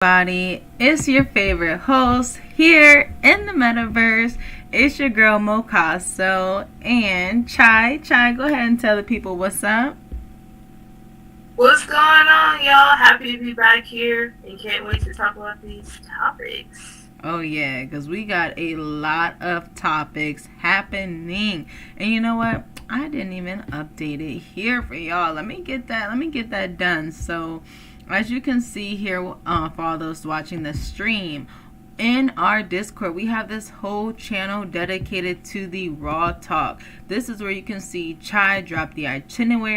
Everybody, it's your favorite host here in the metaverse. It's your girl Mo'Casso and Chai. Chai, go ahead and tell the people what's up. What's going on, y'all? Happy to be back here and can't wait to talk about these topics. Oh yeah, because we got a lot of topics happening. And you know what? I didn't even update it here for y'all. Let me get that done. So as you can see here, for all those watching the stream, in our Discord, we have this whole channel dedicated to the Raw Talk. This is where you can see Chai drop the itinerary,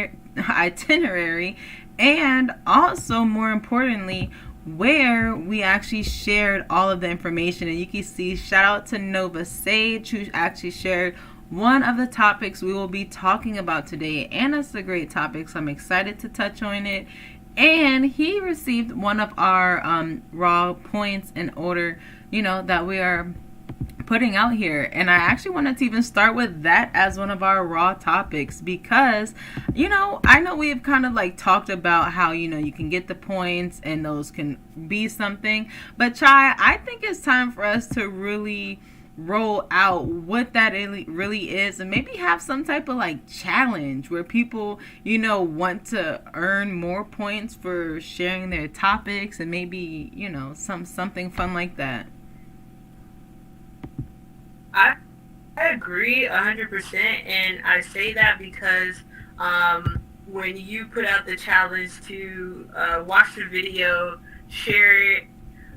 and also, more importantly, where we actually shared all of the information. And you can see, shout out to Nova Sage, who actually shared one of the topics we will be talking about today. And it's a great topic, so I'm excited to touch on it. And he received one of our raw points in order, that we are putting out here. And I actually wanted to even start with that as one of our raw topics because, I know we've kind of like talked about how, you can get the points and those can be something. But Chai, I think it's time for us to really roll out what that really is and maybe have some type of like challenge where people want to earn more points for sharing their topics and maybe something fun like that. I agree 100%, and I say that because when you put out the challenge to watch the video, share it,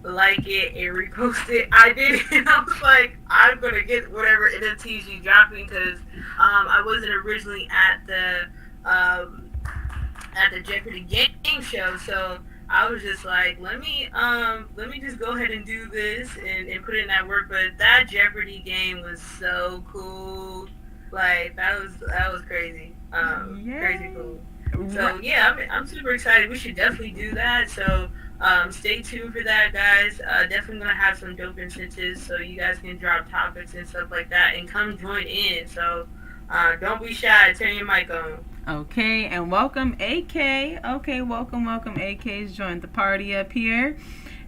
like it, and repost it, I did it, and I was like, I'm gonna get whatever NFTs you dropping because I wasn't originally at the Jeopardy game show, so I was just like, let me just go ahead and do this and put in that work. But that Jeopardy game was so cool, like that was crazy, crazy cool. So yeah, I'm super excited. We should definitely do that. So stay tuned for that, guys. Definitely gonna have some dope incentives so you guys can drop topics and stuff like that and come join in. So don't be shy. Turn your mic on. Okay, and welcome AK. Okay, welcome AK's joined the party up here.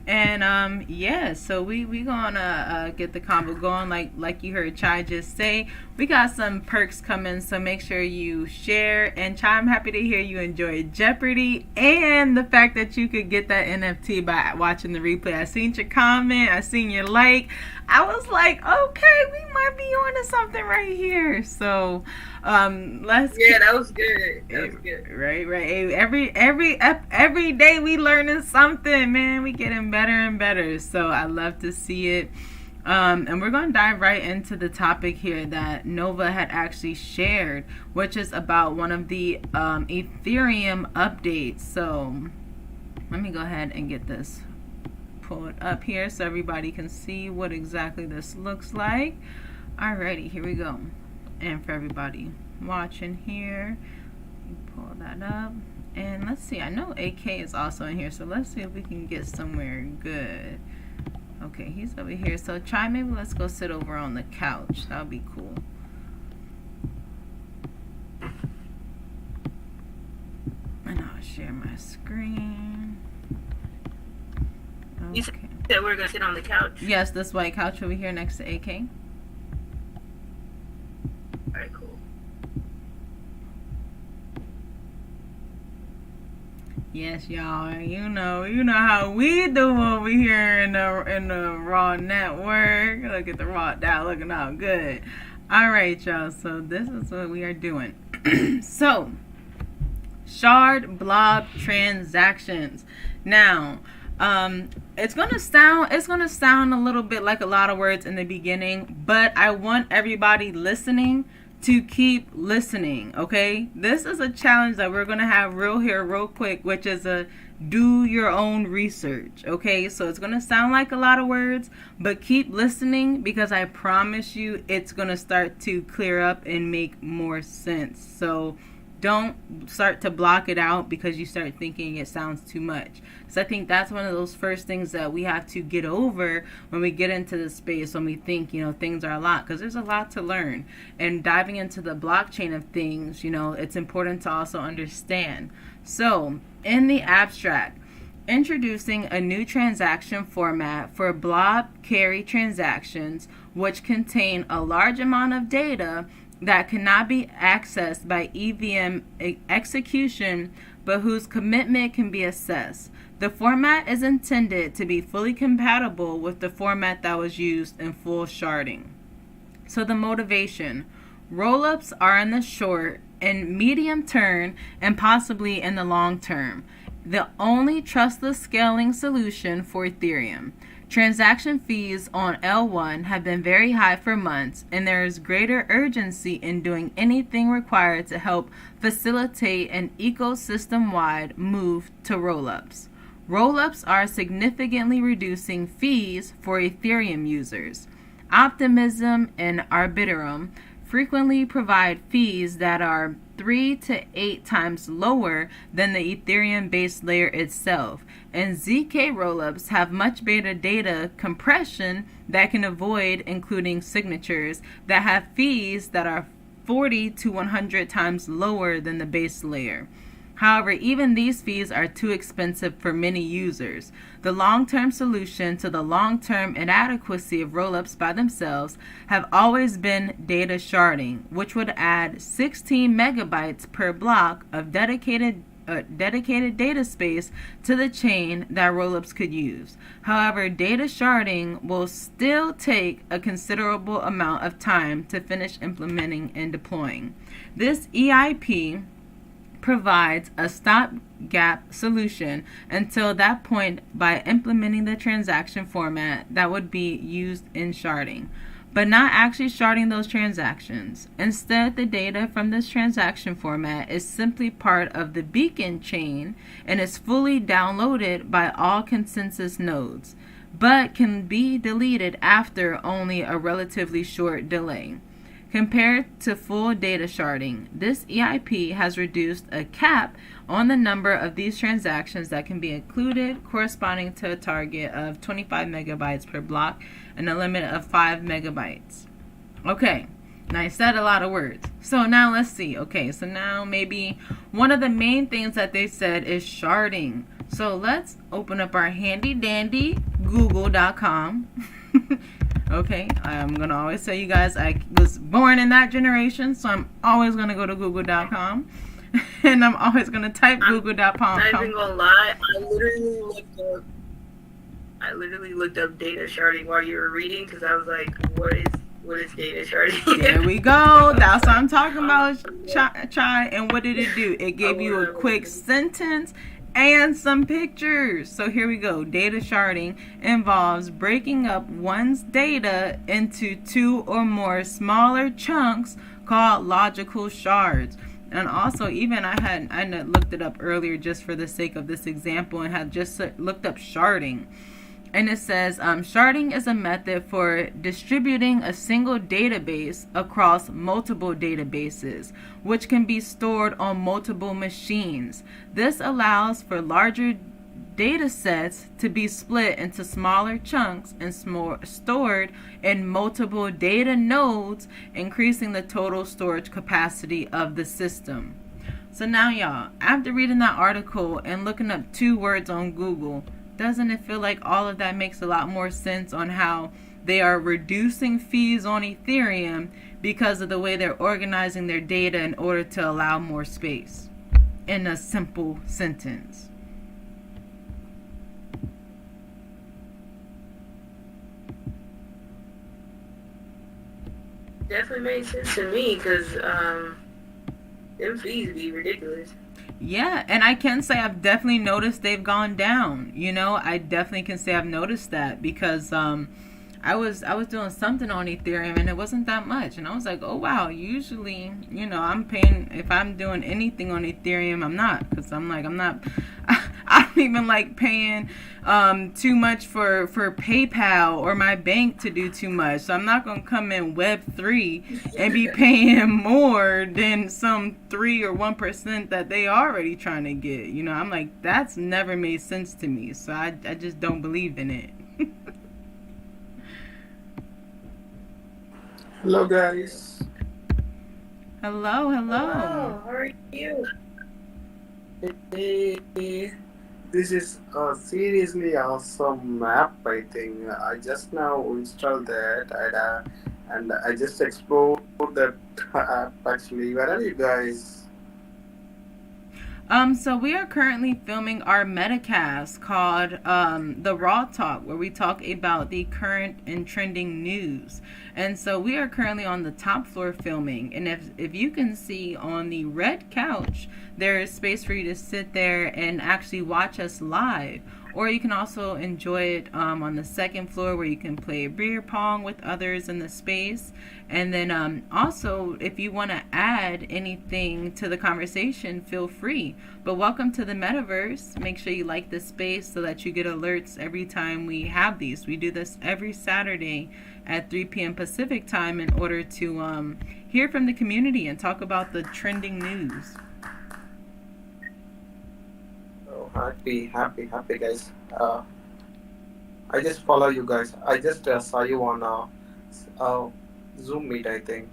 And so we gonna get the combo going like you heard Chai just say. We got some perks coming, so make sure you share. And Chai, I'm happy to hear you enjoyed Jeopardy and the fact that you could get that NFT by watching the replay. I seen your comment, I seen your like. I was like, okay, we might be on to something right here. So that was good. That was good. Right. Every day we learning something, man. We getting better and better. So I love to see it. And we're going to dive right into the topic here that Nova had actually shared, which is about one of the Ethereum updates. So let me go ahead and get this pulled up here so everybody can see what exactly this looks like. Alrighty, here we go. And for everybody watching here, pull that up. And let's see, I know AK is also in here, so let's see if we can get somewhere good. Okay, he's over here. So Chai, maybe let's go sit over on the couch. That would be cool. And I'll share my screen. Okay. You said we're going to sit on the couch? Yes, this white couch over here next to AK. Alright, cool. Yes, y'all. You know how we do over here in the Raw Network. Look at the Raw down, looking all good. All right, y'all. So this is what we are doing. So, shard blob transactions. Now, it's gonna sound a little bit like a lot of words in the beginning, but I want everybody listening to keep listening, okay? This is a challenge that we're going to have real quick, which is a do your own research, okay? So it's going to sound like a lot of words, but keep listening because I promise you it's going to start to clear up and make more sense. So don't start to block it out because you start thinking it sounds too much. So I think that's one of those first things that we have to get over when we get into the space, when we think, things are a lot, because there's a lot to learn. And diving into the blockchain of things, it's important to also understand. So in the abstract, introducing a new transaction format for blob carry transactions, which contain a large amount of data that cannot be accessed by EVM execution, but whose commitment can be assessed. The format is intended to be fully compatible with the format that was used in full sharding. So the motivation. Rollups are in the short and medium term and possibly in the long term the only trustless scaling solution for Ethereum. Transaction fees on L1 have been very high for months, and there is greater urgency in doing anything required to help facilitate an ecosystem-wide move to rollups. Rollups are significantly reducing fees for Ethereum users. Optimism and Arbitrum frequently provide fees that are 3 to 8 times lower than the Ethereum base layer itself, and ZK rollups have much better data compression that can avoid including signatures that have fees that are 40 to 100 times lower than the base layer. However, even these fees are too expensive for many users. The long-term solution to the long-term inadequacy of rollups by themselves have always been data sharding, which would add 16 megabytes per block of dedicated data space to the chain that rollups could use. However, data sharding will still take a considerable amount of time to finish implementing and deploying. This EIP provides a stopgap solution until that point by implementing the transaction format that would be used in sharding, but not actually sharding those transactions. Instead, the data from this transaction format is simply part of the beacon chain and is fully downloaded by all consensus nodes, but can be deleted after only a relatively short delay. Compared to full data sharding, this EIP has reduced a cap on the number of these transactions that can be included, corresponding to a target of 25 megabytes per block and a limit of 5 megabytes. Okay, now I said a lot of words. So now let's see. Okay, so now maybe one of the main things that they said is sharding. So let's open up our handy dandy google.com. Okay, I'm going to always tell you guys I was born in that generation, so I'm always going to go to google.com. And I'm always going to type google.com. I'm not even going to lie, I literally looked up data sharding while you were reading, because I was like, what is data sharding? There we go. That's what I'm talking about, Chai. And what did it do? It gave you a quick sentence and some pictures. So here we go. Data sharding involves breaking up one's data into 2 or more smaller chunks called logical shards. And also, even I had looked it up earlier just for the sake of this example, and had just looked up sharding. And it says, sharding is a method for distributing a single database across multiple databases, which can be stored on multiple machines. This allows for larger data sets to be split into smaller chunks and stored in multiple data nodes, increasing the total storage capacity of the system. So now, y'all, after reading that article and looking up 2 words on Google, doesn't it feel like all of that makes a lot more sense on how they are reducing fees on Ethereum because of the way they're organizing their data in order to allow more space? In a simple sentence. Definitely makes sense to me, because them fees be ridiculous. Yeah, and I can say I've definitely noticed they've gone down. You know, I definitely can say I've noticed that, because I was doing something on Ethereum and it wasn't that much, and I was like, oh wow, usually, you know, I'm paying, if I'm doing anything on Ethereum, I'm not, because I'm not I don't even like paying too much for PayPal or my bank to do too much. So I'm not going to come in Web3 and be paying more than some 3 or 1% that they already trying to get. You know, I'm like, that's never made sense to me. So I just don't believe in it. Hello, guys. Hello. Hello, how are you? Hey. This is a seriously awesome map. I think I just now installed that and I just explored that app. Actually, where are you guys? So we are currently filming our metacast called the Raw Talk, where we talk about the current and trending news. And so we are currently on the top floor filming. And if you can see on the red couch, there is space for you to sit there and actually watch us live. Or you can also enjoy it on the second floor where you can play beer pong with others in the space. And then also, if you want to add anything to the conversation, feel free. But welcome to the metaverse. Make sure you like the space so that you get alerts every time we have these. We do this every Saturday at 3 p.m. Pacific time in order to hear from the community and talk about the trending news. Oh, happy, guys. I just follow you guys. I just saw you on uh, Zoom meet. I think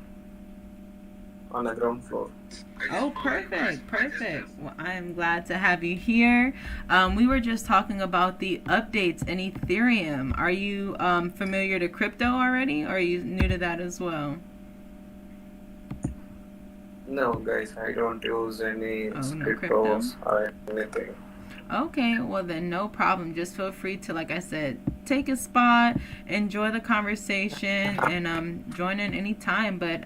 on the ground floor. Oh, perfect, perfect. Well, I am glad to have you here. We were just talking about the updates in Ethereum. Are you familiar to crypto already, or are you new to that as well? No, guys, I don't use any Oh, no crypto. cryptos or anything. Okay, well then no problem. Just feel free to, like I said, take a spot, enjoy the conversation, and join in anytime. But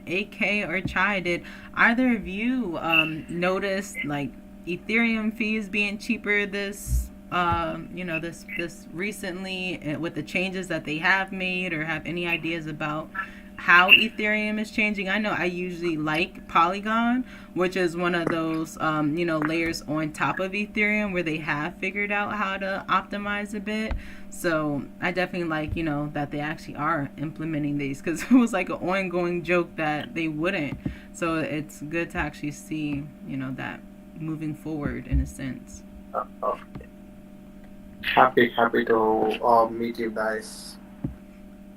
AK or Chai, did either of you notice like Ethereum fees being cheaper this recently with the changes that they have made, or have any ideas about how Ethereum is changing? I know I usually like Polygon, which is one of those layers on top of Ethereum where they have figured out how to optimize a bit. So I definitely like that they actually are implementing these, because it was like an ongoing joke that they wouldn't. So it's good to actually see that moving forward in a sense. Uh, happy to meet you guys.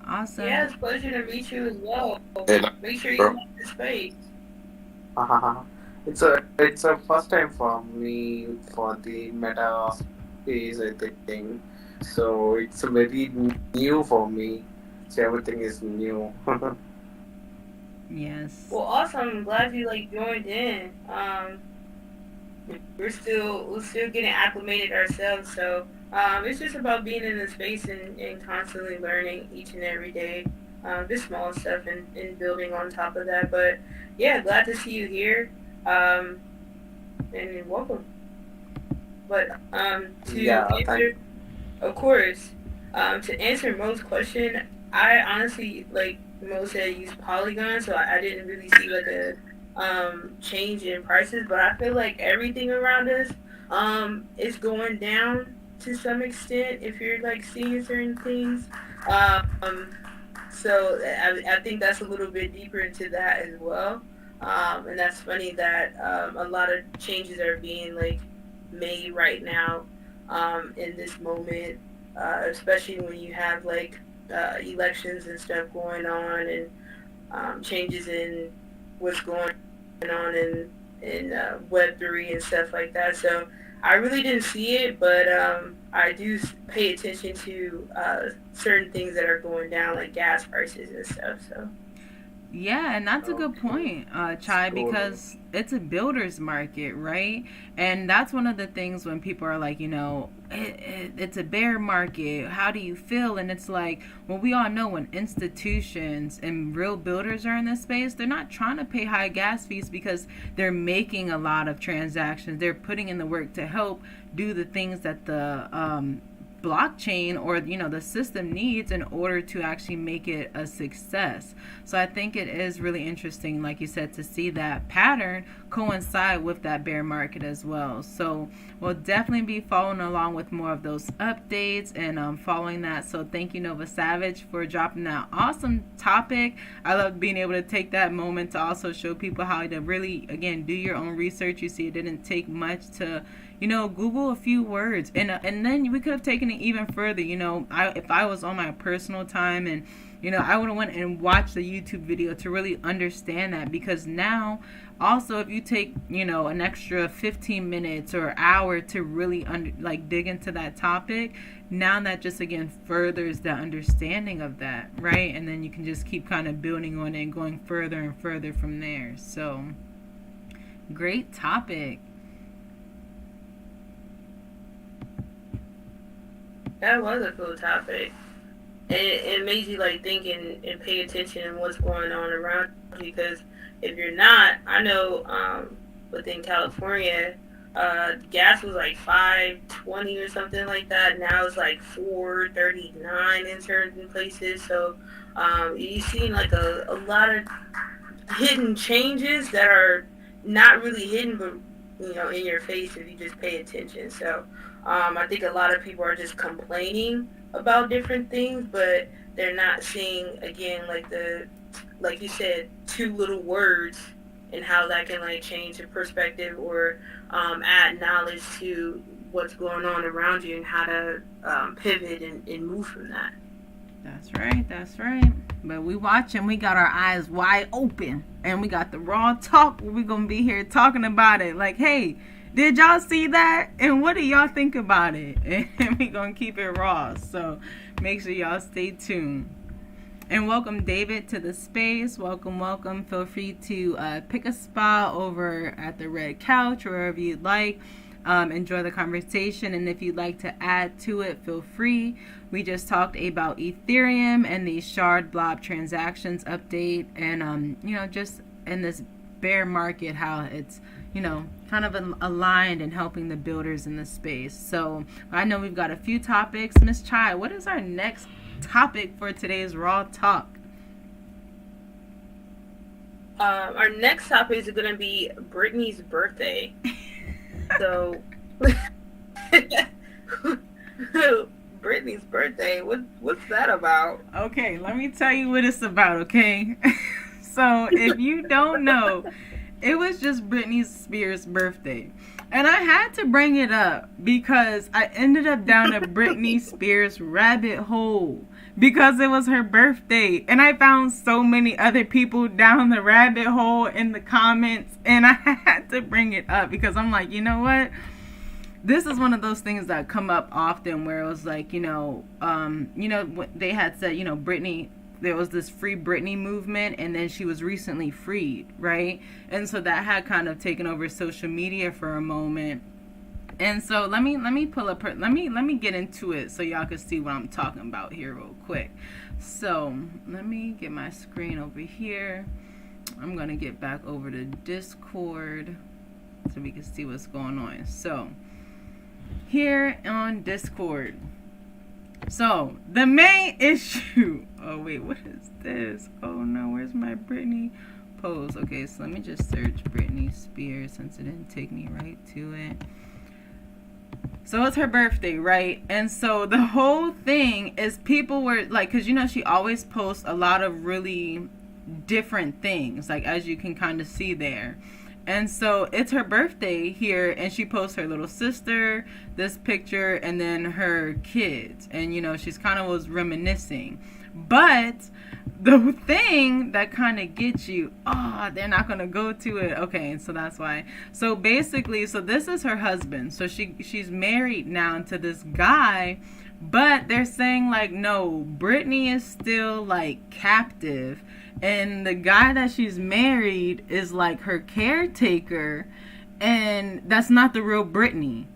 Yeah, Awesome. it's a pleasure to meet you as well. Hey, Make sure you bro. come to space. It's a first time for me for the meta space. I think so. It's very new for me. So everything is new. Yes. Well, awesome. I'm glad you like joined in. We're still getting acclimated ourselves, so it's just about being in the space and constantly learning each and every day. Just small stuff and building on top of that. But yeah, glad to see you here. Um, and welcome. But to Yeah, thank. answer, of course, to answer Mo's question, I honestly like Mo said use Polygon, so I didn't really see like a change in prices, but I feel like everything around us is going down to some extent if you're like seeing certain things. Um, so I think that's a little bit deeper into that as well. And that's funny that a lot of changes are being like made right now in this moment, especially when you have like elections and stuff going on and changes in what's going on in Web3 and stuff like that. So I really didn't see it, but I do pay attention to certain things that are going down, like gas prices and stuff. So Yeah, and that's a good Okay, point, it's Chai, cool. because it's a builder's market, right? And that's one of the things when people are like, it's a bear market. How do you feel? And it's like, well, we all know when institutions and real builders are in this space, they're not trying to pay high gas fees because they're making a lot of transactions. They're putting in the work to help do the things that the blockchain or the system needs in order to actually make it a success. So I think it is really interesting, like you said, to see that pattern coincide with that bear market as well. So we'll definitely be following along with more of those updates and following that. So thank you, Nova Savage, for dropping that awesome topic. I love being able to take that moment to also show people how to really, again, do your own research. You see, it didn't take much to Google a few words, and then we could have taken it even further. If I was on my personal time, and I would have went and watched the YouTube video to really understand that, because now also if you take an extra 15 minutes or hour to really dig into that topic, now that just again furthers the understanding of that, right? And then you can just keep kind of building on it and going further and further from there. So great topic. That was a cool topic. It makes you like think and pay attention to what's going on around you, because if you're not, I know within California, gas was like $5.20 or something like that. Now it's like $4.39 in certain places. So you've seen like a lot of hidden changes that are not really hidden, but in your face if you just pay attention. So I think a lot of people are just complaining about different things, but they're not seeing, again, like you said, two little words, and how that can like change your perspective, or add knowledge to what's going on around you, and how to pivot and move from that. That's right. But we watching, we got our eyes wide open, and we got the raw talk. We're gonna be here talking about it. Like, hey, did y'all see that? And what do y'all think about it? And we gonna keep it raw. So make sure y'all stay tuned. And welcome, David, to the space. Welcome. Feel free to pick a spot over at the red couch, or wherever you'd like. Enjoy the conversation, and if you'd like to add to it, feel free. We just talked about Ethereum and the shard blob transactions update, and just in this bear market, how it's kind of aligned and helping the builders in the space. So I know we've got a few topics. Miss Chy, what is our next topic for today's raw talk? Our next topic is going to be Brittany's birthday. So Brittany's birthday, what's that about? Okay, let me tell you what it's about, okay? So if you don't know, it was just Britney Spears' birthday. And I had to bring it up because I ended up down a Britney Spears rabbit hole because it was her birthday. And I found so many other people down the rabbit hole in the comments. And I had to bring it up because I'm like, you know what? This is one of those things that come up often where it was like, they had said, Britney, there was this Free Britney movement, and then she was recently freed, right? And so that had kind of taken over social media for a moment. And so let me pull up let me get into it so y'all can see what I'm talking about here real quick. So let me get my screen over here. I'm gonna get back over to Discord so we can see what's going on. So here on Discord. So the main issue. Oh wait, what is this? Oh no, where's my Britney pose? Okay, so let me just search Britney Spears since it didn't take me right to it. So it's her birthday, right? And so the whole thing is people were like, because she always posts a lot of really different things, like as you can kind of see there. And so it's her birthday here, and she posts her little sister, this picture, and then her kids. And, she's kind of was reminiscing. But the thing that kind of gets you, they're not going to go to it. Okay, so that's why. So basically, this is her husband. So she's married now to this guy. But they're saying, like, no, Britney is still, like, captive. And the guy that she's married is like her caretaker, and that's not the real Britney.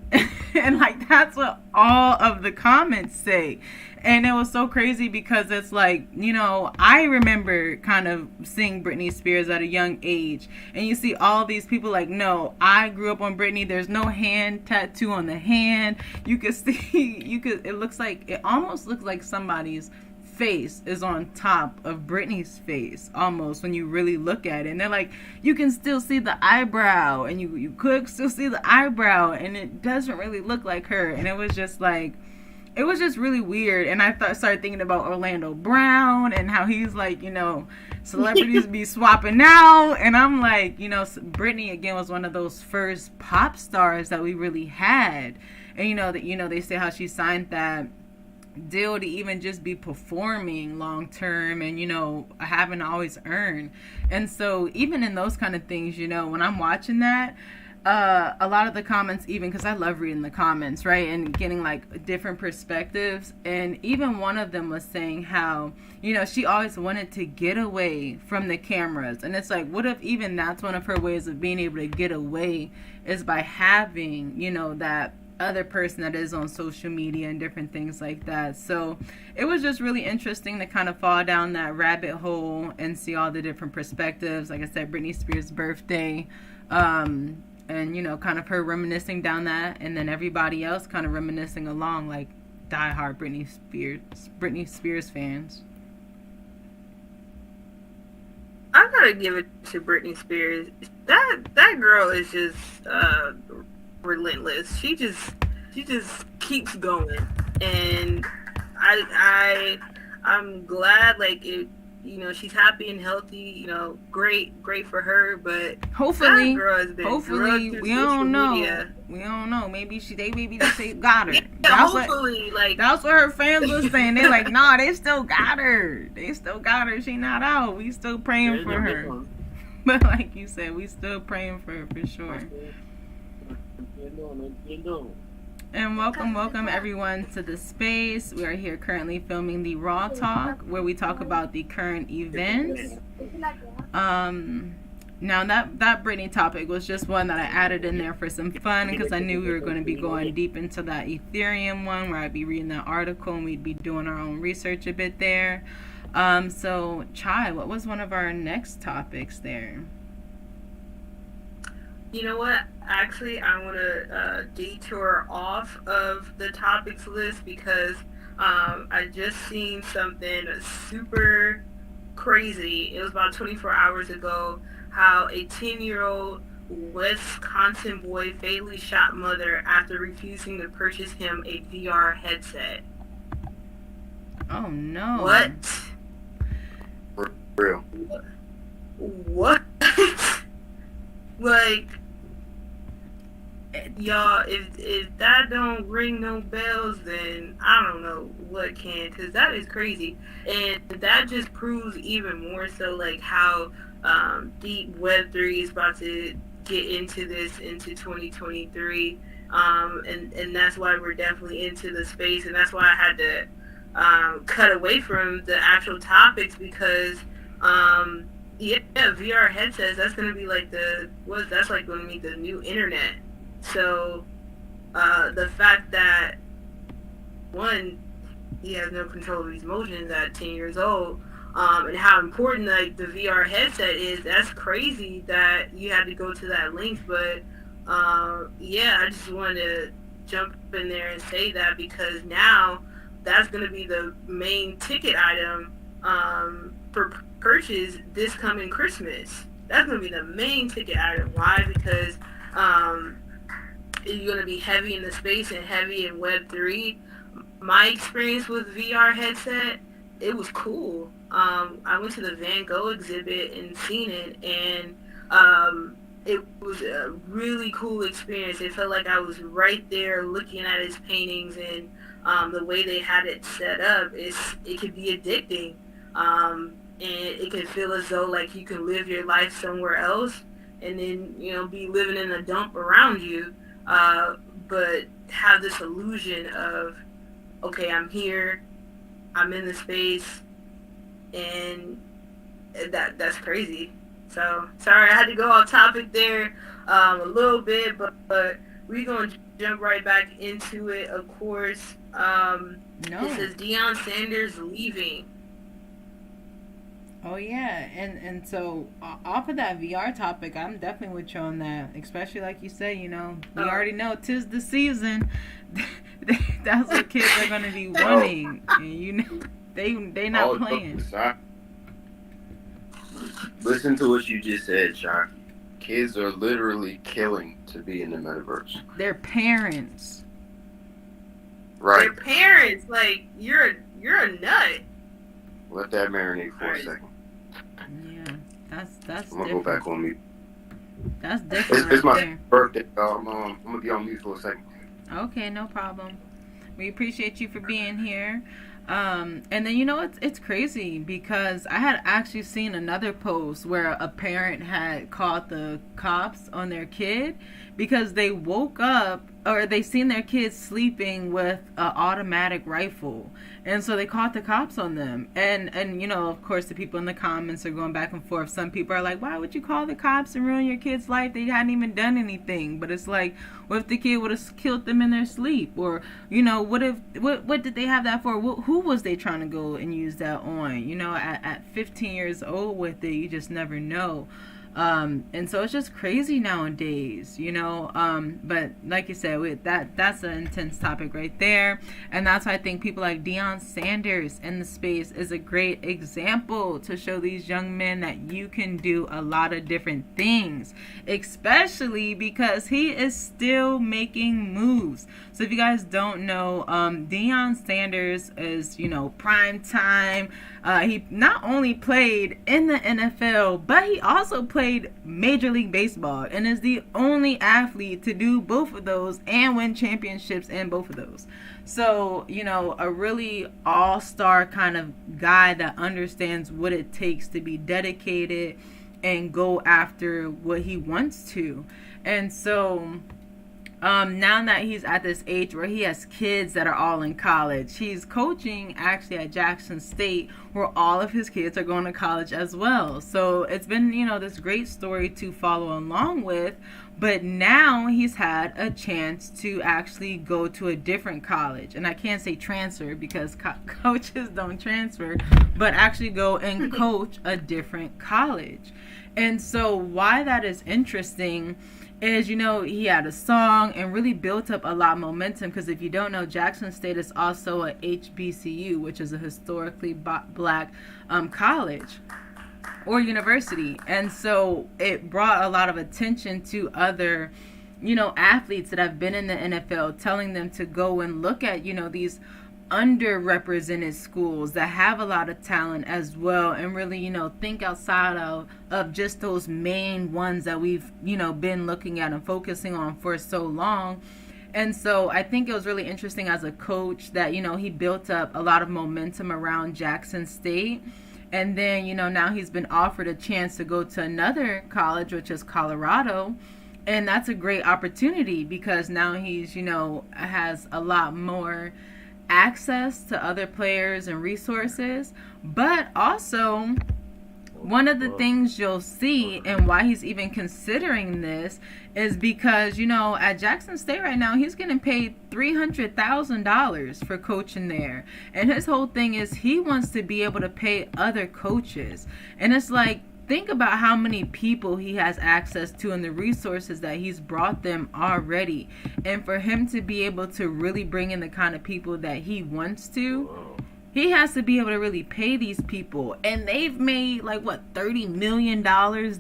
And like that's what all of the comments say. And it was so crazy because it's like, I remember kind of seeing Britney Spears at a young age, and you see all these people like, no, I grew up on Britney. There's no hand tattoo on the hand. You could see, it almost looks like somebody's face is on top of Britney's face almost when you really look at it. And they're like, you can still see the eyebrow, and you could still see the eyebrow, and it doesn't really look like her. And it was just like, it was just really weird. And I started thinking about Orlando Brown and how he's like, you know, celebrities be swapping out. And I'm like, you know, Britney again was one of those first pop stars that we really had. And they say how she signed that deal to even just be performing long term, and having to always earn. And so even in those kind of things, when I'm watching that, a lot of the comments, even because I love reading the comments, right, and getting like different perspectives, and even one of them was saying how she always wanted to get away from the cameras. And it's like, what if even that's one of her ways of being able to get away, is by having that other person that is on social media and different things like that. So it was just really interesting to kind of fall down that rabbit hole and see all the different perspectives. Like I said, Britney Spears' birthday, and kind of her reminiscing down that, and then everybody else kind of reminiscing along, like diehard Britney Spears fans. I gotta give it to Britney Spears. That girl is just relentless. She just keeps going, and I'm glad, like, it, she's happy and healthy. Great for her. But hopefully, that girl has been we don't know. Media. We don't know. Maybe they got her. Yeah, that's hopefully, that's what her fans were saying. They're like, nah, they still got her. She not out. We still praying for her. But like you said, we still praying for her for sure. And welcome everyone to the space. We are here currently filming the Raw Talk, where we talk about the current events. Now that Britney topic was just one that I added in there for some fun, because I knew we were going to be going deep into that Ethereum one, where I'd be reading that article and we'd be doing our own research a bit there. So Chai, what was one of our next topics there? You know what? Actually, I want to detour off of the topics list, because I just seen something super crazy. It was about 24 hours ago, how a 10-year-old Wisconsin boy fatally shot mother after refusing to purchase him a VR headset. Oh no. What? For real. What? Like, y'all, if that don't ring no bells, then I don't know what can, because that is crazy. And that just proves even more so, like, how deep Web3 is about to get into 2023. And that's why we're definitely into the space, and that's why I had to cut away from the actual topics, because yeah, VR headsets, that's going to be like that's like going to be the new internet. So the fact that, one, he has no control of his emotions at 10 years old, and how important like the VR headset is, that's crazy that you had to go to that length. But yeah, I just wanted to jump in there and say that, because now that's going to be the main ticket item for purchase this coming Christmas. That's going to be the main ticket item. Why? Because you're going to be heavy in the space and heavy in Web3. My experience with VR headset, it was cool. I went to the Van Gogh exhibit and seen it, and it was a really cool experience. It felt like I was right there looking at his paintings, and the way they had it set up, it could be addicting. And it can feel as though like you can live your life somewhere else, and then be living in a dump around you, but have this illusion of, okay, I'm here, I'm in the space, and that's crazy. So sorry I had to go off topic there a little bit, but we're gonna jump right back into it. Of course, It says Deion Sanders leaving. Oh yeah, and so off of that VR topic, I'm definitely with you on that. Especially like you say, we already know 'tis the season. That's what kids are gonna be wanting, and they not playing. Listen to what you just said, Sean. Kids are literally killing to be in the metaverse. Their parents. Right. Their parents, like, you're a nut. Let that marinate for a second. Yeah, that's I'm gonna different. go back on mute. That's different. It's my there. birthday. I'm gonna be on mute for a second. Okay, no problem. We appreciate you for being here. And then it's crazy because I had actually seen another post where a parent had called the cops on their kid because they woke up or they seen their kids sleeping with an automatic rifle, and so they called the cops on them. And of course the people in the comments are going back and forth. Some people are like, why would you call the cops and ruin your kid's life? They hadn't even done anything. But it's like, what if the kid would have killed them in their sleep? Or what did they have that for? Who was they trying to go and use that on? At 15 years old with it, you just never know. And so it's just crazy nowadays, but like you said, that's an intense topic right there. And that's why I think people like Deion Sanders in the space is a great example to show these young men that you can do a lot of different things, especially because he is still making moves. So if you guys don't know, Deion Sanders is, prime time. He not only played in the NFL, but he also played Major League Baseball and is the only athlete to do both of those and win championships in both of those. So, a really all-star kind of guy that understands what it takes to be dedicated and go after what he wants to. And so now that he's at this age where he has kids that are all in college, he's coaching actually at Jackson State, where all of his kids are going to college as well. So it's been, this great story to follow along with. But now he's had a chance to actually go to a different college. And I can't say transfer because coaches don't transfer, but actually go and coach a different college. And so why that is interesting is, he had a song and really built up a lot of momentum, because if you don't know, Jackson State is also a HBCU, which is a historically black college or university. And so it brought a lot of attention to other, athletes that have been in the NFL, telling them to go and look at, these underrepresented schools that have a lot of talent as well, and really think outside of just those main ones that we've been looking at and focusing on for so long. And so I think it was really interesting as a coach that he built up a lot of momentum around Jackson State. And then now he's been offered a chance to go to another college, which is Colorado. And that's a great opportunity because now he's has a lot more access to other players and resources. But also, one of the things you'll see and why he's even considering this is because, at Jackson State right now, he's getting paid $300,000 for coaching there. And his whole thing is he wants to be able to pay other coaches. And it's like, think about how many people he has access to and the resources that he's brought them already. And for him to be able to really bring in the kind of people that he wants to, he has to be able to really pay these people. And they've made $30 million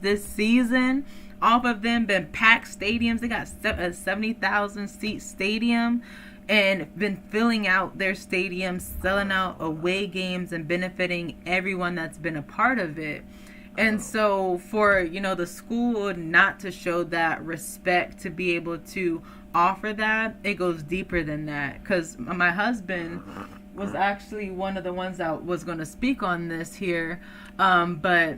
this season off of them, been packed stadiums. They got a 70,000 seat stadium and been filling out their stadiums, selling out away games and benefiting everyone that's been a part of it. And so for, the school not to show that respect, to be able to offer that, it goes deeper than that. Because my husband was actually one of the ones that was going to speak on this here. But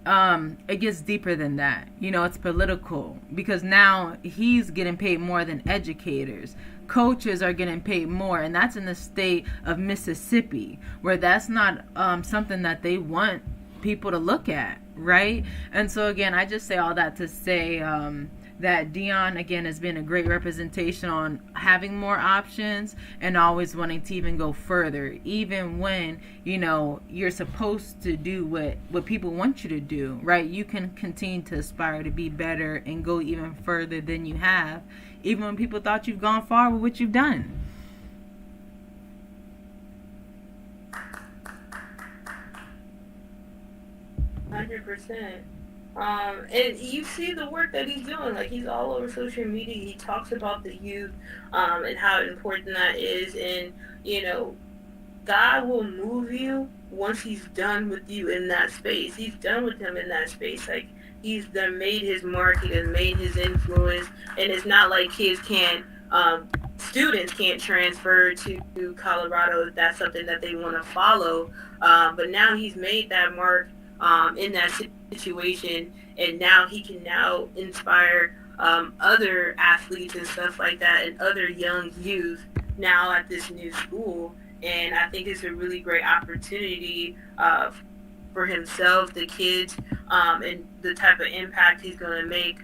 it gets deeper than that. It's political, because now he's getting paid more than educators. Coaches are getting paid more, and that's in the state of Mississippi, where that's not something that they want people to look at, right? And so again, I just say all that to say that Deion again has been a great representation on having more options and always wanting to even go further, even when you're supposed to do what people want you to do, right? You can continue to aspire to be better and go even further than you have, even when people thought you've gone far with what you've done. $100%. And you see the work that he's doing. Like, he's all over social media. He talks about the youth, and how important that is. And, you know, God will move you once he's done with you in that space. He's done with him in that space. Like, he's done made his mark, he has made his influence, and it's not like kids can't, students can't transfer to Colorado if that's something that they want to follow. But now he's made that mark, in that situation, and now he can now inspire, other athletes and stuff like that, and other young youth now at this new school. And I think it's a really great opportunity, for himself, the kids, and the type of impact he's going to make,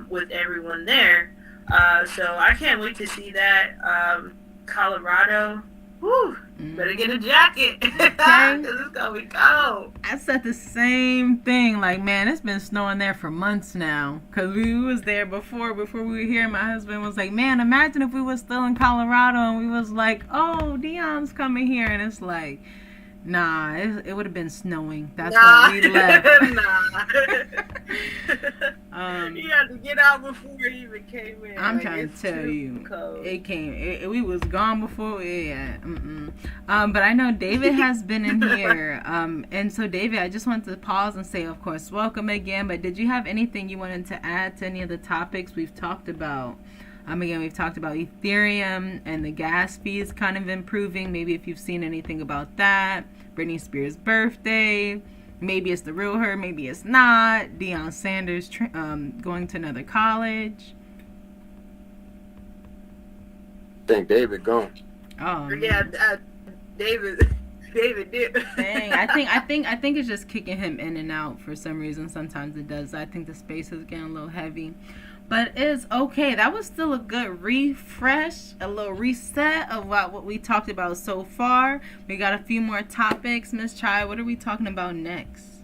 with everyone there. So I can't wait to see that. Colorado, whew, better get a jacket because it's going to be cold. I said the same thing. Like, man, it's been snowing there for months now. Because we was there before we were here. My husband was like, man, imagine if we was still in Colorado and we was like, oh, Dion's coming here. And it's like, nah, it would have been snowing. That's why we left. He had to get out before he even came in. I'm trying to tell you, it came. We was gone before. Yeah. But I know David has been in here. And so David, I just wanted to pause and say, of course, welcome again. But did you have anything you wanted to add to any of the topics we've talked about? Again, we've talked about Ethereum and the gas fees kind of improving. Maybe if you've seen anything about that. Britney Spears' birthday. Maybe it's the real her. Maybe it's not. Deion Sanders going to another college. I think David gone. Oh yeah, David did. Dang, I think it's just kicking him in and out for some reason. Sometimes it does. I think the space is getting a little heavy. But it's okay. That was still a good refresh, a little reset of what we talked about so far. We got a few more topics. Miss Chy, what are we talking about next?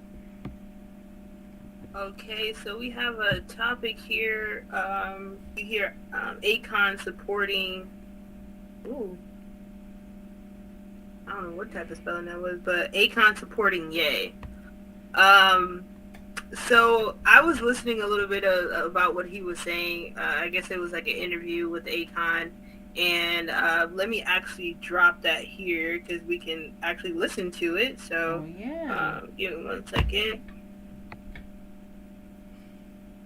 Okay, so we have a topic here. You hear Akon supporting. Ooh. I don't know what type of spelling that was, but Akon supporting Ye. So I was listening a little bit about what he was saying. I guess it was like an interview with Akon, and let me actually drop that here because we can actually listen to it. So give me 1 second.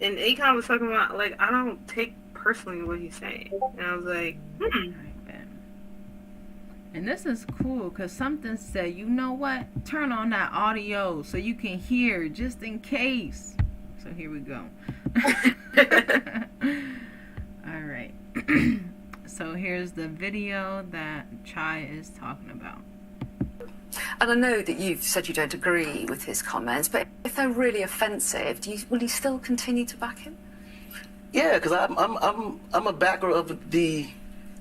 And Akon was talking about, like, I don't take personally what he's saying, and I was like, And this is cool because something said, you know what? Turn on that audio so you can hear just in case. So here we go. All right. So here's the video that Chy is talking about. And I know that you've said you don't agree with his comments, but if they're really offensive, will you still continue to back him? Yeah, because I'm a backer of the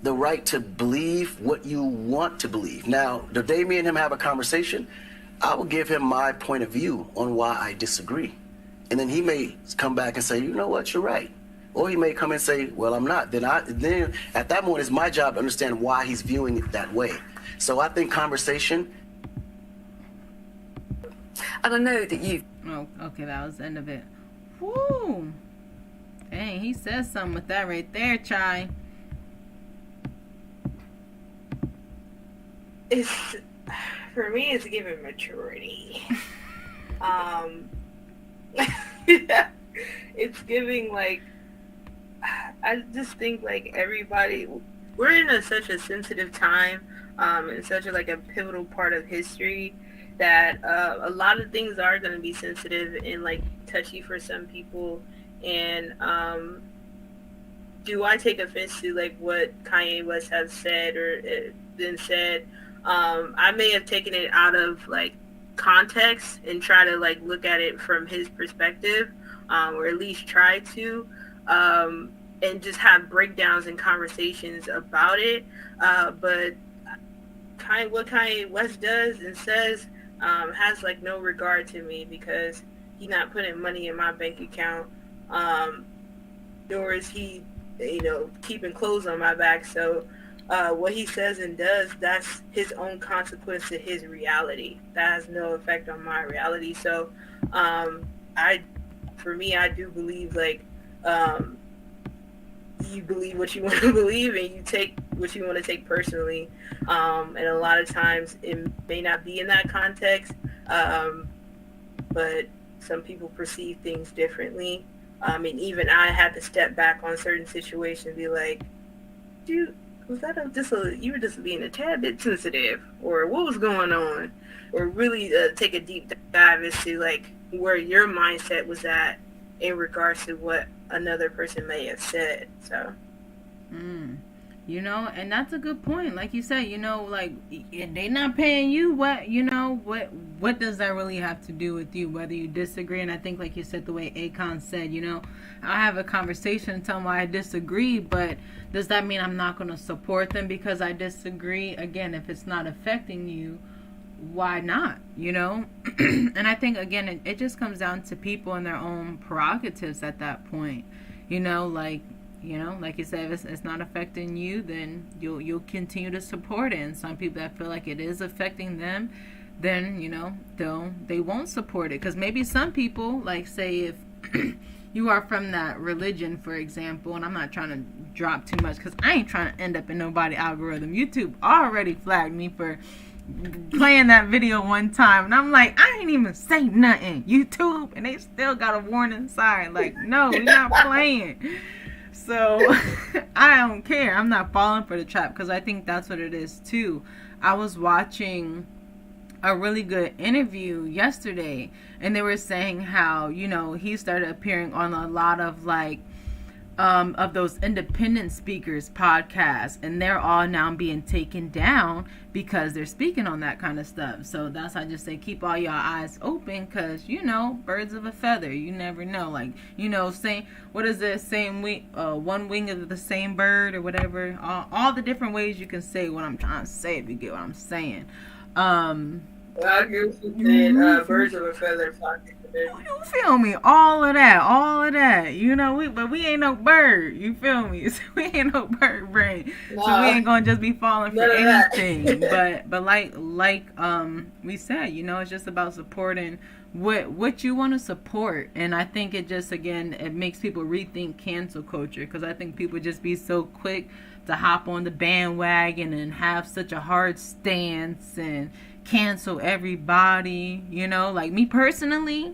right to believe what you want to believe. Now, the day me and him have a conversation, I will give him my point of view on why I disagree. And then he may come back and say, you know what, you're right. Or he may come and say, well, I'm not. Then at that moment, it's my job to understand why he's viewing it that way. So I think conversation. And I know that you. Oh, okay, that was the end of it. Woo! Dang, he says something with that right there, Chy. It's, for me, it's giving maturity. It's giving, like, I just think, like, everybody, we're in such a sensitive time, and such a pivotal part of history that a lot of things are going to be sensitive and, like, touchy for some people. And do I take offense to, like, what Kanye West has said or been said? I may have taken it out of, like, context and try to, like, look at it from his perspective, or at least try to, and just have breakdowns and conversations about it. But what Kanye West does and says has, like, no regard to me because he's not putting money in my bank account, nor is he, keeping clothes on my back. So what he says and does, that's his own consequence to his reality. That has no effect on my reality. So I for me, I do believe like you believe what you want to believe and you take what you want to take personally, and a lot of times it may not be in that context, but some people perceive things differently, and even I had to step back on certain situations and be like, dude, was that you were just being a tad bit sensitive, or what was going on, or really take a deep dive as to like where your mindset was at in regards to what another person may have said. So you know, and that's a good point. Like you said, you know, like they not paying you, what, you know, what does that really have to do with you, whether you disagree? And I think, like you said, the way Akon said, you know, I have a conversation and tell them why I disagree, but does that mean I'm not going to support them because I disagree? Again, if it's not affecting you, why not, you know? And I think, again, it just comes down to people and their own prerogatives at that point, you know, like you said, if it's not affecting you, then you'll continue to support it. And some people that feel like it is affecting them, then, you know, they won't support it. Because maybe some people, like, say if you are from that religion, for example, and I'm not trying to drop too much because I ain't trying to end up in nobody's algorithm. YouTube already flagged me for playing that video one time, and I'm like, I ain't even say nothing, YouTube, and they still got a warning sign like, no, we're not playing. So I don't care. I'm not falling for the trap, because I think that's what it is too. I was watching a really good interview yesterday, and they were saying how, you know, he started appearing on a lot of like of those independent speakers podcasts, and they're all now being taken down because they're speaking on that kind of stuff. So that's why I just say keep all your eyes open, because, you know, birds of a feather, you never know. Like, you know, saying, what is it, same wing, one wing of the same bird, or whatever, all the different ways you can say what I'm trying to say, if you get what I'm saying. I agree with you saying birds of a feather flock together. You feel me? All of that. You know, but we ain't no bird. You feel me? So we ain't no bird brain. Nah, so we ain't gonna just be falling for anything. That. but like we said, you know, it's just about supporting what you want to support. And I think it just, again, it makes people rethink cancel culture, because I think people just be so quick to hop on the bandwagon and have such a hard stance and cancel everybody, you know. Like me personally,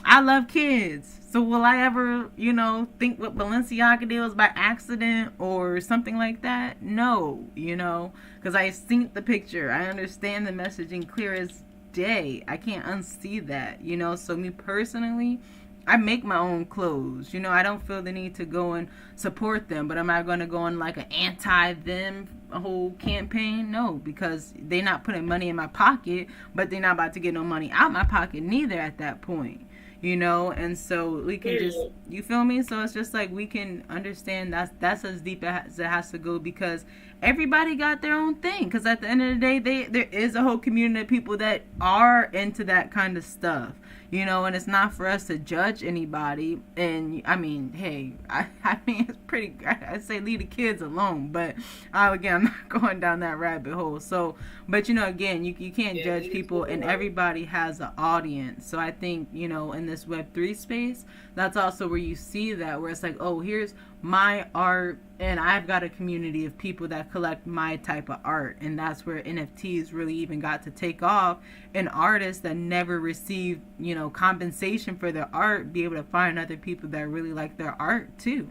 I love kids, so will I ever, you know, think what Balenciaga did was by accident or something like that? No, you know, because I seen the picture, I understand the messaging clear as day, I can't unsee that, you know. So me personally, I make my own clothes, you know. I don't feel the need to go and support them, but am I going to go on like an anti-them whole campaign? No, because they're not putting money in my pocket, but they're not about to get no money out my pocket neither at that point, you know. And so we can just, you feel me? So it's just like we can understand that's as deep as it has to go, because everybody got their own thing. Because at the end of the day, there is a whole community of people that are into that kind of stuff, you know. And it's not for us to judge anybody. And I mean, hey, I mean, it's pretty, I say leave the kids alone, but again, I'm not going down that rabbit hole. So, but you know, again, you can't judge people, and everybody has an audience. So I think, you know, in this Web3 space, that's also where you see that, where it's like, oh, here's my art, and I've got a community of people that collect my type of art. And that's where NFTs really even got to take off, and artists that never received, you know, compensation for their art be able to find other people that really like their art too.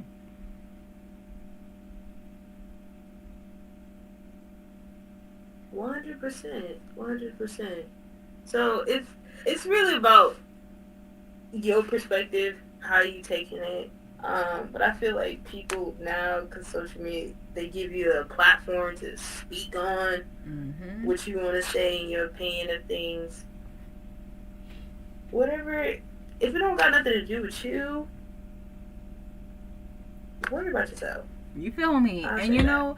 100%. So it's really about your perspective, how you taking it. But I feel like people now, because social media, they give you a platform to speak on what you want to say and your opinion of things. Whatever, if it don't got nothing to do with you, worry about yourself. You feel me? And you know,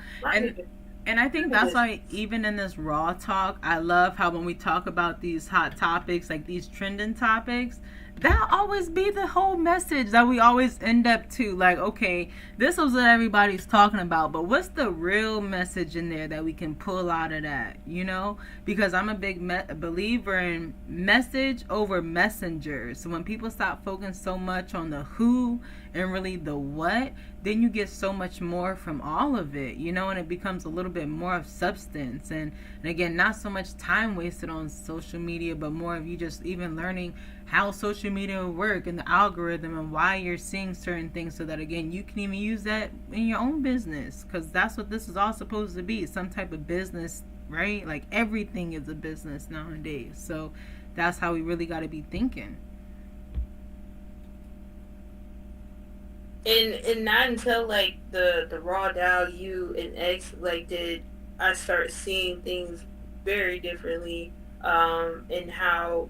and I think that's why even in this raw talk, I love how when we talk about these hot topics, like these trending topics, that'll always be the whole message that we always end up to. Like, okay, this was what everybody's talking about, but what's the real message in there that we can pull out of that, you know? Because I'm a big believer in message over messenger. So when people stop focusing so much on the who and really the what, then you get so much more from all of it, you know, and it becomes a little bit more of substance. And again, not so much time wasted on social media, but more of you just even learning how social media work and the algorithm and why you're seeing certain things, so that again you can even use that in your own business, because that's what this is all supposed to be, some type of business, right? Like everything is a business nowadays. So that's how we really got to be thinking. And not until like the raw DAO U and X, like, did I start seeing things very differently, and how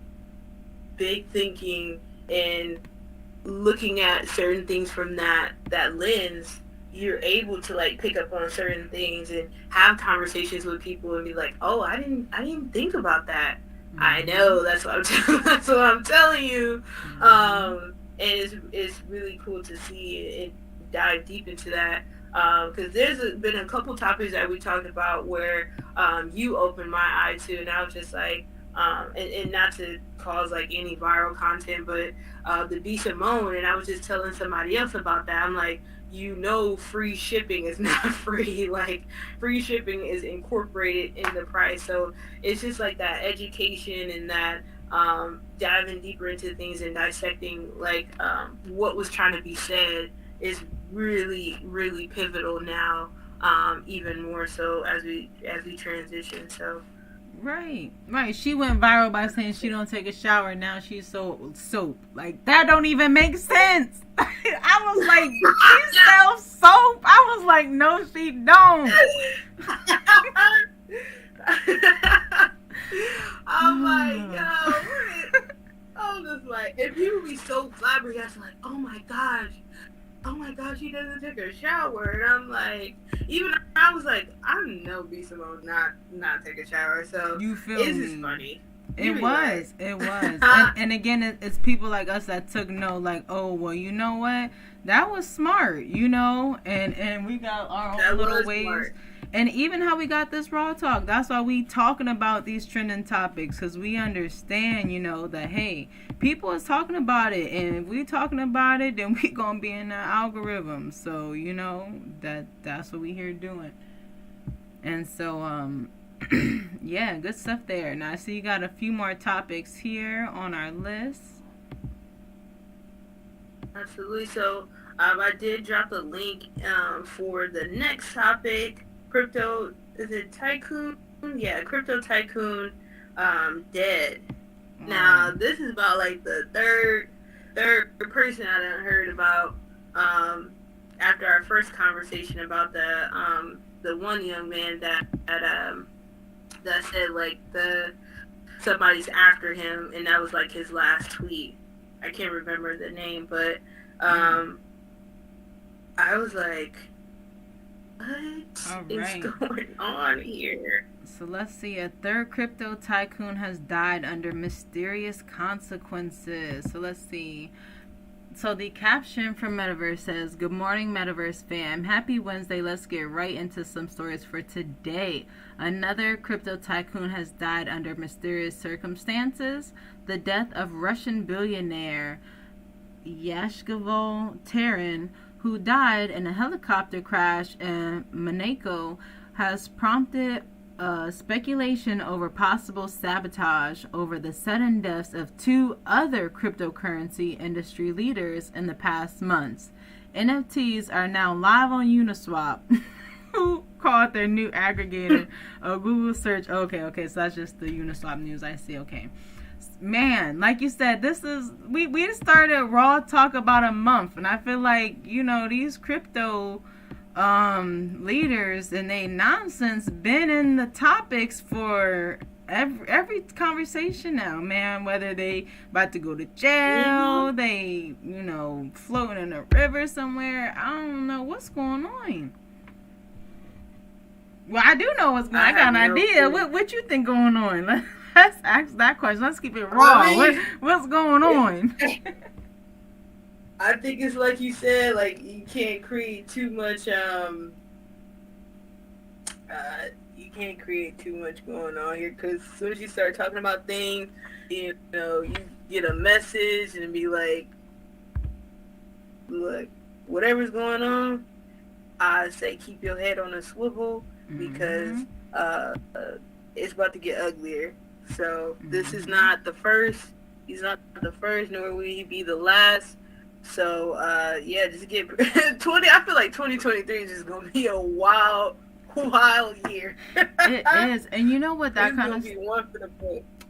big thinking and looking at certain things from that lens, you're able to like pick up on certain things and have conversations with people and be like, oh, I didn't think about that. Mm-hmm. I know, that's what I'm telling you. Mm-hmm. And it's really cool to see and dive deep into that, because there's been a couple topics that we talked about where you opened my eye to, and I was just like, and not to cause like any viral content, but the B Simone, and I was just telling somebody else about that. I'm like, you know, free shipping is not free. Like, free shipping is incorporated in the price. So it's just like that education and that diving deeper into things and dissecting like what was trying to be said is really, really pivotal now, even more so as we transition. So right. She went viral by saying she don't take a shower. Now she's soap. Like, that don't even make sense. I was like, she sells soap. I was like, no, she don't. I'm like, yo, I'm just like, and people be so flabbergasted, like, oh my gosh, she doesn't take a shower. And I'm like, even I was like, I know B Simone not take a shower. So you feel it's just funny. It was. And again, it's people like us that took note, like, oh, well, you know what? That was smart, you know? And we got our own little ways. Smart. And even how we got this raw talk, that's why we talking about these trending topics, because we understand, you know, that, hey, people is talking about it, and if we talking about it, then we gonna be in the algorithm. So, you know, that's what we here doing. And so, yeah, good stuff there. Now I see you got a few more topics here on our list. Absolutely. So I did drop a link for the next topic. Crypto, is it Tycoon? Yeah, Crypto Tycoon dead. Now this is about like the third person I done heard about after our first conversation about the one young man that said like somebody's after him, and that was like his last tweet. I can't remember the name, but I was like, what is going on here? So let's see. A third crypto tycoon has died under mysterious consequences. So let's see. So the caption from Metaverse says, "Good morning, Metaverse fam. Happy Wednesday. Let's get right into some stories for today. Another crypto tycoon has died under mysterious circumstances. The death of Russian billionaire Yashkavo Taran, who died in a helicopter crash in Monaco, has prompted speculation over possible sabotage over the sudden deaths of two other cryptocurrency industry leaders in the past months. NFTs are now live on Uniswap, who called their new aggregator a Google search. Okay, so that's just the Uniswap news I see. Okay. Man, like you said, this is we started Raw Talk about a month, and I feel like, you know, these crypto leaders and they nonsense been in the topics for every conversation now, man. Whether they about to go to jail, they, you know, floating in a river somewhere. I don't know what's going on. Well, I do know what's going on. I got an idea. What you think going on? Let's ask that question. Let's keep it raw. What's going on? I think it's like you said, like you can't create too much. You can't create too much going on here, because as soon as you start talking about things, you get a message and be like, look, whatever's going on, I say keep your head on a swivel, because it's about to get uglier. So this is not the first. He's not the first, nor will he be the last. So just get 20. I feel like 2023 is just gonna be a wild year. It is, and you know what that kind of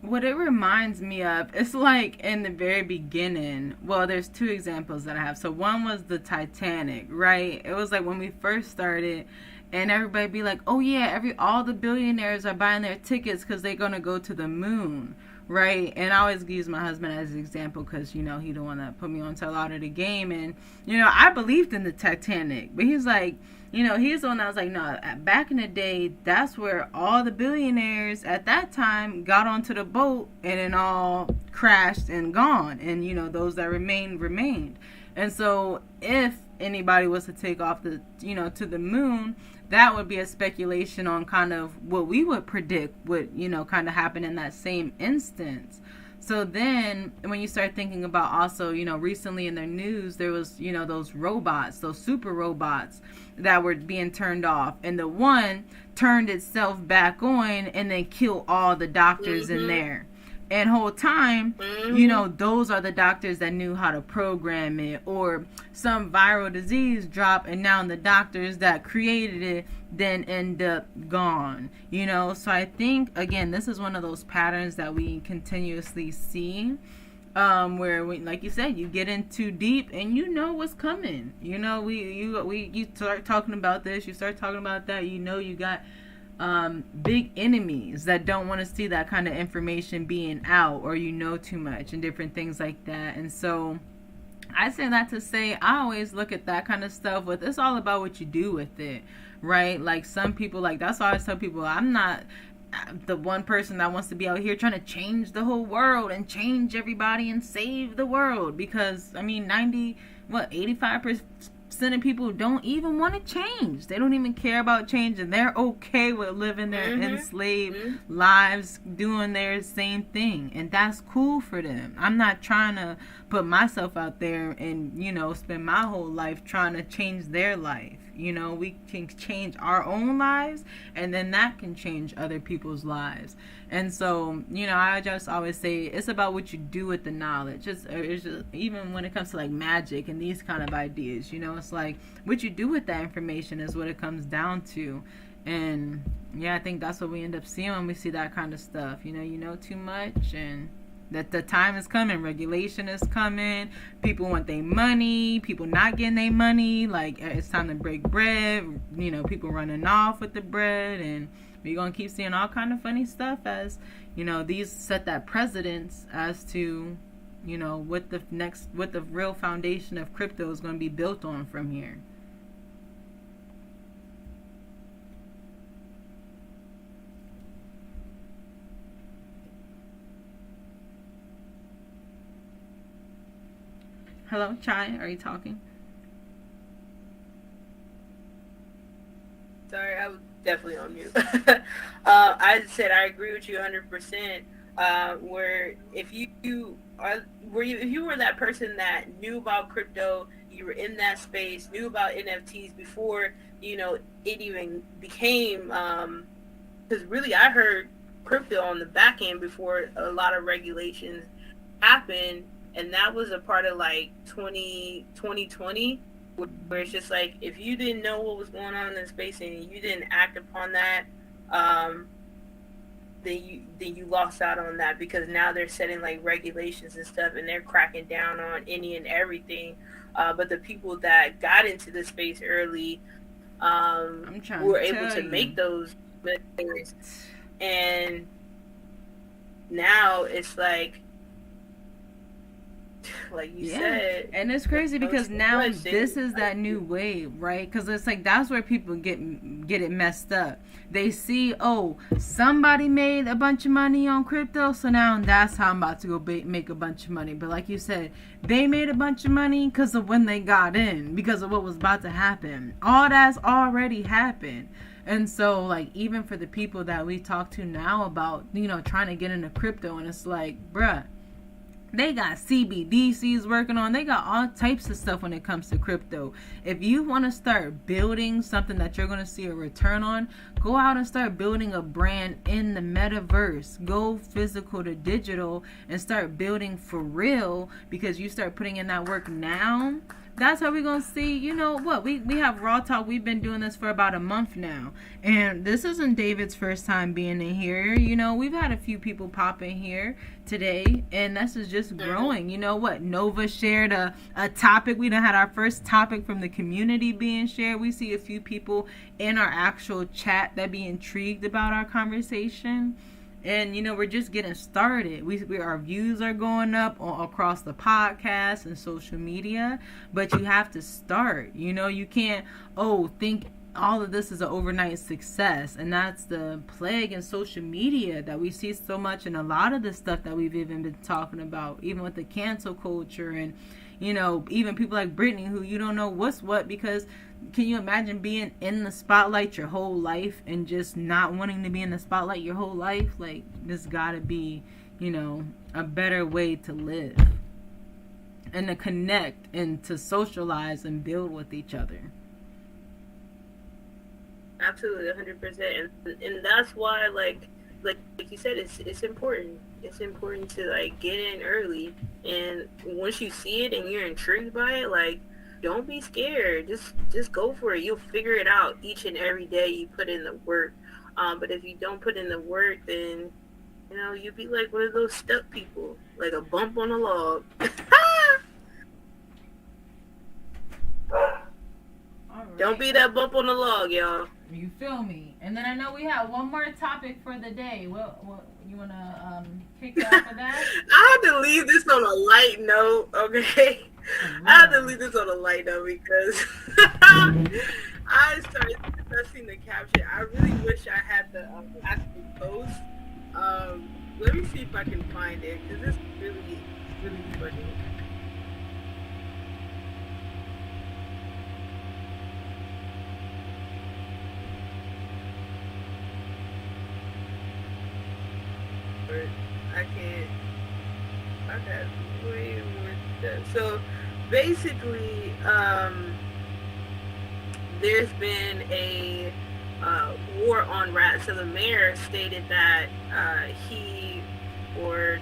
what it reminds me of, it's like in the very beginning. Well, there's two examples that I have. So one was the Titanic, right? It was like when we first started, and everybody be like, oh yeah, all the billionaires are buying their tickets because they're gonna go to the moon, right? And I always use my husband as an example because, he the one that put me onto a lot of the game. And, I believed in the Titanic. But he's like, he's the one that was like, no, back in the day, that's where all the billionaires at that time got onto the boat and it all crashed and gone. And, those that remained. And so if anybody was to take off to the moon, that would be a speculation on kind of what we would predict would, kind of happen in that same instance. So then when you start thinking about also, recently in the news, there was, those robots, those super robots that were being turned off. And the one turned itself back on and then killed all the doctors in there. And whole time, those are the doctors that knew how to program it, or some viral disease drop, and now the doctors that created it then end up gone. So I think, again, this is one of those patterns that we continuously see, where we, like you said, you get in too deep and what's coming. You start talking about this, you start talking about that. You got big enemies that don't want to see that kind of information being out, or too much and different things like that. And so I say that to say, I always look at that kind of stuff with, it's all about what you do with it, right? Like some people, like that's why I tell people, I'm not the one person that wants to be out here trying to change the whole world and change everybody and save the world, because 85% of people don't even want to change. They don't even care about change, and they're okay with living their enslaved lives, doing their same thing, and that's cool for them. I'm not trying to put myself out there and spend my whole life trying to change their life. We can change our own lives, and then that can change other people's lives. And so, I just always say it's about what you do with the knowledge. It's just, even when it comes to like magic and these kind of ideas, it's like what you do with that information is what it comes down to. And I think that's what we end up seeing when we see that kind of stuff. You know too much, and that the time is coming, regulation is coming, people want their money, people not getting their money, like it's time to break bread, people running off with the bread, and we're going to keep seeing all kind of funny stuff as, these set that precedence as to, what the real foundation of crypto is going to be built on from here. Hello, Chai, are you talking? Sorry, I was definitely on mute. I said I agree with you 100%. Where if you were that person that knew about crypto, you were in that space, knew about NFTs before it even became. Because really, I heard crypto on the back end before a lot of regulations happened. And that was a part of like 2020, where it's just like, if you didn't know what was going on in the space and you didn't act upon that, then you lost out on that, because now they're setting like regulations and stuff, and they're cracking down on any and everything. But the people that got into the space early were able to make those mistakes. And now it's like, like you Yeah, said. and it's crazy because now much this things- is that new wave, right? Because it's like that's where people get it messed up. They see, oh, somebody made a bunch of money on crypto, so now that's how I'm about to go make a bunch of money. But like you said, they made a bunch of money because of when they got in, because of what was about to happen. All that's already happened. And so, like, even for the people that we talk to now about, you know, trying to get into crypto, and it's like, bruh, they got CBDCs working on. They got all types of stuff when it comes to crypto. If you want to start building something that you're going to see a return on, go out and start building a brand in the metaverse. Go physical to digital and start building for real, because you start putting in that work now. That's how we're going to see, you know what, we have Raw Talk. We've been doing this for about a month now. And this isn't David's first time being in here. You know, we've had a few people pop in here today, and this is just growing. You know what, Nova shared a topic. We done had our first topic from the community being shared. We see a few people in our actual chat that be intrigued about our conversation. And, you know, we're just getting started. Our views are going up across the podcast and social media. But you have to start. You know, you can't, think all of this is an overnight success. And that's the plague in social media that we see so much in a lot of the stuff that we've even been talking about. Even with the cancel culture and, you know, even people like Brittany, who you don't know what's what, because can you imagine being in the spotlight your whole life and just not wanting to be in the spotlight your whole life? Like, there's gotta be, you know, a better way to live and to connect and to socialize and build with each other. Absolutely, 100%, and that's why, like you said, it's important. It's important to like get in early, and once you see it and you're intrigued by it, like, don't be scared. Just go for it. You'll figure it out each and every day you put in the work. But if you don't put in the work, then, you know, you'll be like one of those stuck people, like a bump on a log. Don't be that bump on the log, y'all. You feel me? And then I know we have one more topic for the day. What you wanna kick off for that? I have to leave this on a light note, okay? I have to leave this on a light note because I started discussing the caption. I really wish I had the actual post. Let me see if I can find it, because this is really, really funny. I can't. I got way more stuff. So basically, there's been a war on rats. So the mayor stated that he or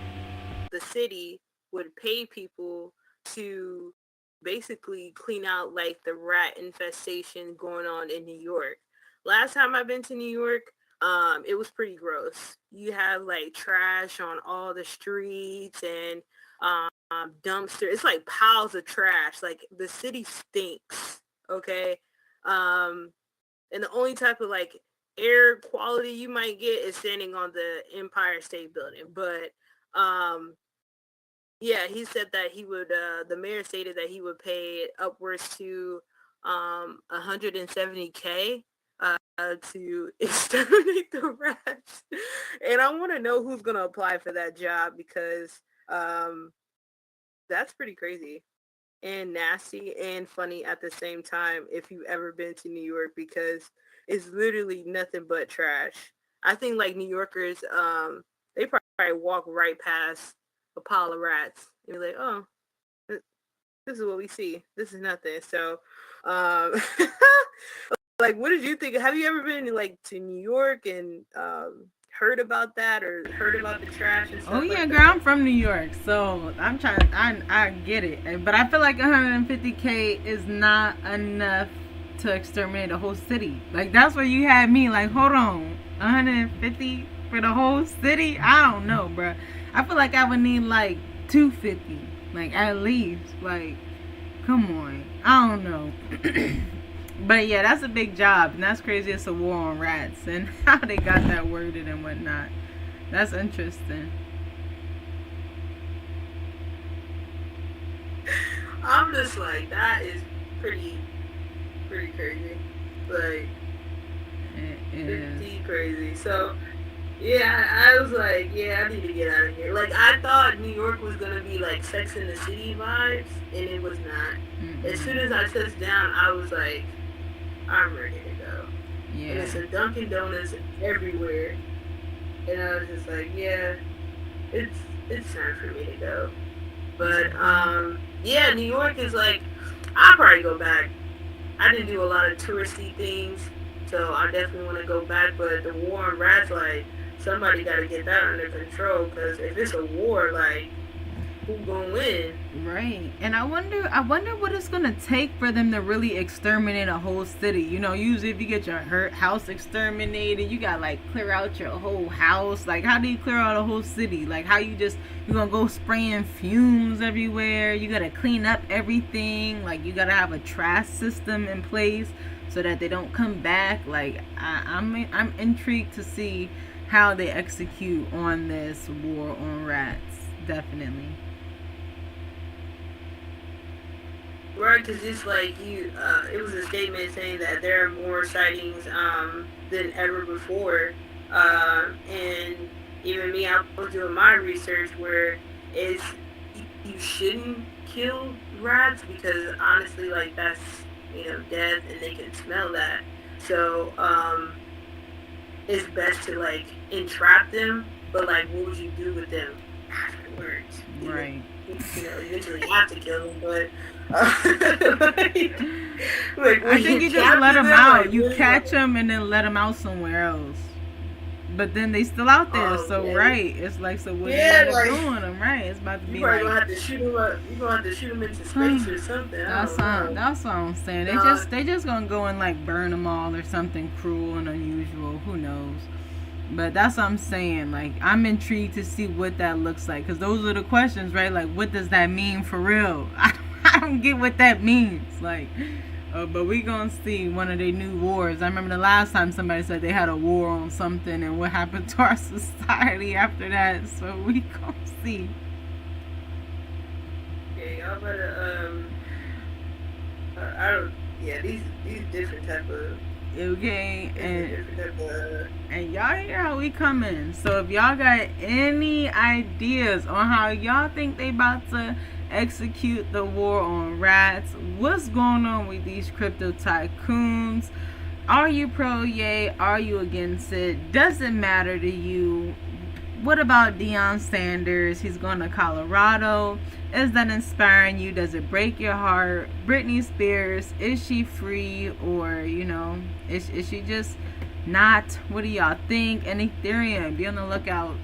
the city would pay people to basically clean out like the rat infestation going on in New York. Last time I've been to New York, it was pretty gross. You have like trash on all the streets and dumpster. It's like piles of trash. Like, the city stinks. Okay. And the only type of like air quality you might get is standing on the Empire State Building. But yeah, he said that he would, the mayor stated that he would pay upwards to $170K to exterminate the rats. And I want to know who's going to apply for that job, because that's pretty crazy and nasty and funny at the same time if you've ever been to New York, because it's literally nothing but trash. I think like New Yorkers, they probably walk right past a pile of rats and be like, oh, this is what we see. This is nothing. So like, what did you think? Have you ever been like to New York and heard about that, or heard about the trash and stuff? Oh yeah, like girl, that? I'm from New York, so I'm trying. I get it, but I feel like 150K is not enough to exterminate a whole city. Like, that's where you had me. Like, hold on, 150 for the whole city? I don't know, bro. I feel like I would need like 250, like at least. Like, come on, I don't know. But yeah, that's a big job, and that's crazy. It's a war on rats, and how they got that worded and whatnot. That's interesting. I'm just like, that is pretty crazy. Like, It is. pretty crazy. So, yeah, I was like, yeah, I need to get out of here. Like, I thought New York was gonna be like Sex in the City vibes, and it was not. As soon as I touched down, I was like, I'm ready to go. Yeah. And it's a Dunkin' Donuts everywhere, and I was just like, yeah, it's time for me to go. But yeah, New York is like, I'll probably go back. I didn't do a lot of touristy things, so I definitely want to go back. But the war on rats, like, somebody got to get that under control. Because if it's a war, like, who gonna win? Right. And I wonder what it's gonna take for them to really exterminate a whole city. You know, usually if you get your house exterminated, you gotta like clear out your whole house. Like, how do you clear out a whole city? Like, how you're gonna go spraying fumes everywhere. You gotta clean up everything. Like, you gotta have a trash system in place so that they don't come back. Like, I'm intrigued to see how they execute on this war on rats. Definitely. Right, because it's like it was a statement saying that there are more sightings than ever before, and even me, I was doing my research where it's you shouldn't kill rats because honestly, like, that's death, and they can smell that. So it's best to like entrap them, but like, what would you do with them afterwards? Right. Eventually you have to kill them, but like, I think you just let them out. Like, you catch them and then let them out somewhere else. But then they still out there, so yeah. Right. It's like, so what are you doing them? Right. It's about to be like, gonna have to shoot them up. You're gonna have to shoot them into space or something. That's what I'm saying. They just gonna go and like burn them all or something cruel and unusual. Who knows? But that's what I'm saying. Like, I'm intrigued to see what that looks like. Because those are the questions, right? Like, what does that mean for real? I don't get what that means. Like, but we going to see one of their new wars. I remember the last time somebody said they had a war on something. And what happened to our society after that. So we going to see. Yeah, y'all better, these different type of... Okay, and y'all hear how we coming. So if y'all got any ideas on how y'all think they about to execute the war on rats, what's going on with these crypto tycoons? Are you pro yay? Are you against it? Does it matter to you? What about Deion Sanders? He's going to Colorado. Is that inspiring you? Does it break your heart? Britney Spears, is she free? Or, is she just not? What do y'all think? And Ethereum, be on the lookout,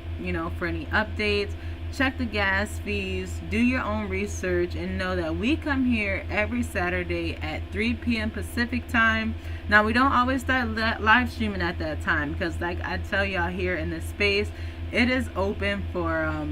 for any updates. Check the gas fees. Do your own research and know that we come here every Saturday at 3 p.m. Pacific time. Now, we don't always start live streaming at that time because, like I tell y'all here in this space, it is open for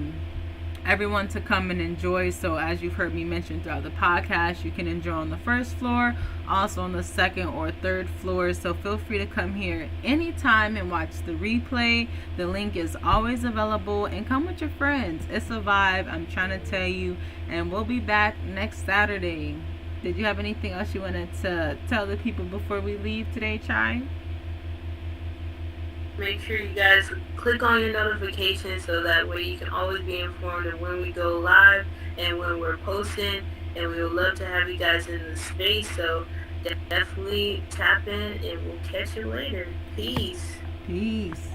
everyone to come and enjoy. So as you've heard me mention throughout the podcast, you can enjoy on the first floor, also on the second or third floor. So feel free to come here anytime and watch the replay. The link is always available, and come with your friends. It's a vibe, I'm trying to tell you. And we'll be back next Saturday. Did you have anything else you wanted to tell the people before we leave today, Chai? Make sure you guys click on your notifications so that way you can always be informed of when we go live and when we're posting. And we would love to have you guys in the space. So definitely tap in, and we'll catch you later. Peace. Peace.